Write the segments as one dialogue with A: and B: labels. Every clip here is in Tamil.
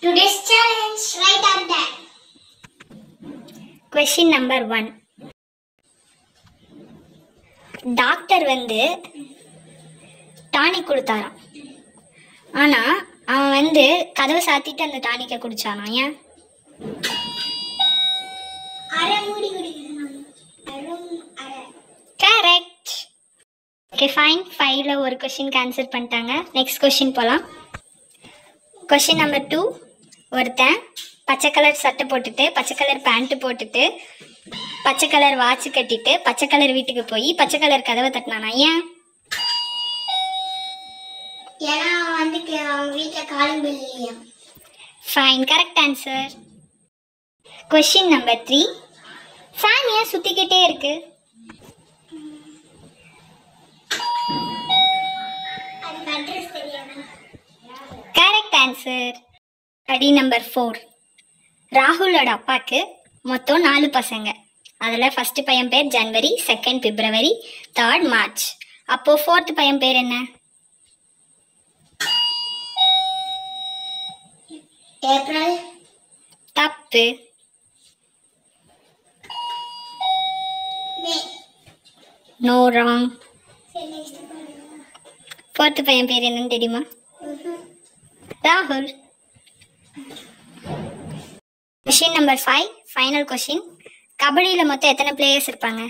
A: Today's challenge, write or die. Question number 1. Doctor வந்து டானிக் கொடுத்தாராம். ஆனா அவன் வந்து கதவை சாத்திட்டு அந்த டானிக்கை குடிச்சானா? ஏன்? கரெக்ட். Okay fine. 5ல ஒரு கொஸ்டினுக்கு ஆன்சர் பண்ணிட்டாங்க. நெக்ஸ்ட் கொஸ்டின் போகலாம். Question number 2. ஒருத்தன் பச்சை கலர் சட்டை போட்டுட்டு பச்சை கலர் பேண்ட்டு போட்டுட்டு பச்சை கலர் வாட்ச் கட்டிட்டு பச்சை கலர் வீட்டுக்கு போய் பச்சை கலர் கதவை தட்டினானா? ஏன்?
B: ஏன்னா வந்து அவங்க வீட்டில் காலிங் பெல் இல்லையா.
A: Fine, correct answer. Question number 3. Fan ஏன் சுற்றிக்கிட்டே இருக்கு?
B: அதுக்கு அட்ரஸ் தெரியாது.
A: Correct answer. படி நம்பர் 4. ராகுலோட அப்பாவுக்கு மொத்தம் 4 பசங்க. அதில் ஃபர்ஸ்ட் பையன் பேர் ஜனவரி, செகண்ட் பிப்ரவரி, தேர்ட் மார்ச். அப்போ ஃபோர்த் பையன் பேர் என்ன?
B: ஏப்ரல்.
A: தப்பு.
B: மே.
A: No, wrong.
B: சரி நெக்ஸ்ட் பாருங்க.
A: ஃபோர்த் பையன் பேர் என்னன்னு தெரியுமா? ராகுல். Question number 5, final question. கபடியில் மொத்தம் எத்தனை பிளேயர்ஸ் இருப்பாங்க?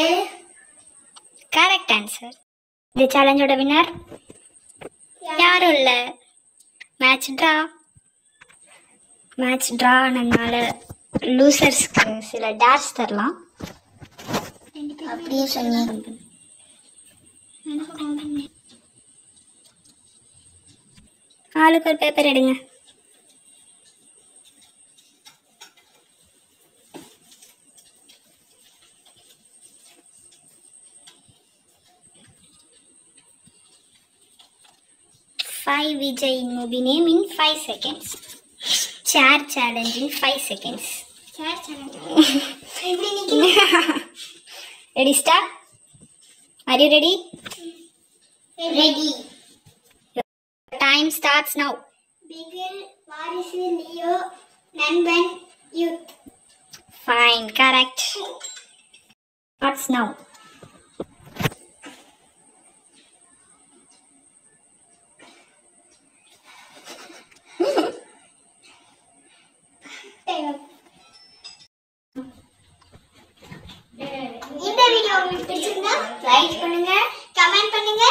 B: 7.
A: Correct answer. இந்த சேலஞ்சோட வின்னர் யாரும் இல்லை. மேட்ச் ட்ரா ஆனதுனால லூசர்ஸ்க்கு சில டேஷ் தரலாம்.
B: அப்படியே சொன்னீங்க.
A: ஆளுக்கு ஒரு பேப்பர் எடுங்க. Five Vijay movie name in 5 seconds. Chair challenge in 5 seconds.
B: Sir challenge. எப்படி நிக்கணும்?
A: Ready, start. Are you ready?
B: Ready.
A: Time starts now.
B: Bigil, வாரிசு, லியோ, நண்பன், youth.
A: Fine, correct. Starts now.
B: இந்த வீடியோ உங்களுக்கு பிடிச்சிருந்தா லைக் பண்ணுங்க, கமெண்ட் பண்ணுங்க,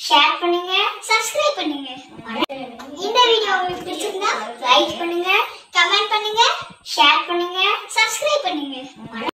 B: ஷேர் பண்ணுங்க, சப்ஸ்கிரைப் பண்ணுங்க. இந்த வீடியோ உங்களுக்கு பிடிச்சிருந்தா லைக் பண்ணுங்க, கமெண்ட் பண்ணுங்க, ஷேர் பண்ணுங்க, சப்ஸ்கிரைப் பண்ணுங்க.